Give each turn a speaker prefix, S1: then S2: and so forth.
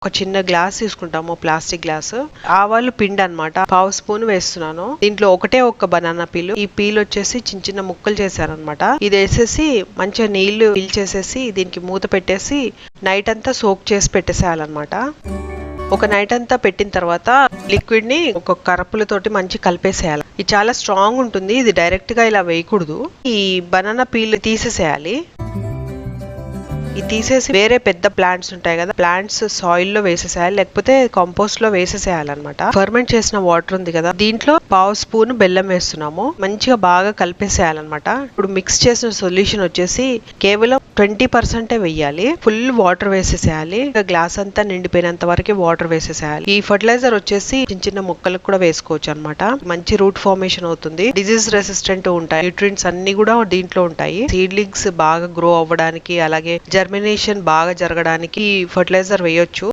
S1: ఒక చిన్న గ్లాస్ తీసుకుంటాము, ప్లాస్టిక్ గ్లాస్. ఆవాలు పిండి అన్నమాట, 1/2 స్పూన్ వేస్తున్నాను. దీంట్లో ఒకటే ఒక బనానా పీల్. ఈ పీల్ వచ్చేసి చిన్న చిన్న ముక్కలు చేశారనమాట. ఇది వేసేసి మంచిగా నీళ్లు పీల్చేసేసి దీనికి మూత పెట్టేసి నైట్ అంతా సోక్ చేసి పెట్టేసేయాలన్నమాట. ఒక నైట్ అంతా పెట్టిన తర్వాత లిక్విడ్ ని ఒక కరపులతోటి మంచి కలిపేసేయాలి. ఇది చాలా స్ట్రాంగ్ ఉంటుంది, ఇది డైరెక్ట్ గా ఇలా వేయకూడదు. ఈ బనానా పీల్ తీసేసేయాలి. ఇది తీసేసి వేరే పెద్ద ప్లాంట్స్ ఉంటాయి కదా, ప్లాంట్స్ సాయిల్ లో వేసేసేయాలి, లేకపోతే కంపోస్ట్ లో వేసేసేయాలన్నమాట. ఫర్మెంట్ చేసిన వాటర్ ఉంది కదా, దీంట్లో 1/2 స్పూన్ బెల్లం వేస్తున్నాము. మంచిగా బాగా కలిపేసేయాలన్నమాట. ఇప్పుడు మిక్స్ చేసిన సొల్యూషన్ వచ్చేసి కేవలం 20% వేయాలి. Full water వేసేసేయాలి. గ్లాస్ అంతా నిండిపోయినంత వరకు వాటర్ వేసేసేయాలి. ఈ ఫర్టిలైజర్ వచ్చేసి చిన్న చిన్న మొక్కలకు కూడా వేసుకోవచ్చు అనమాట. మంచి రూట్ ఫార్మేషన్ అవుతుంది. డిజీజ్ రెసిస్టెంట్ ఉంటాయి. న్యూట్రియంట్స్ అన్ని కూడా దీంట్లో ఉంటాయి. సీడ్లింగ్స్ బాగా గ్రో అవ్వడానికి, అలాగే జర్మినేషన్ బాగా జరగడానికి ఫర్టిలైజర్ వేయొచ్చు.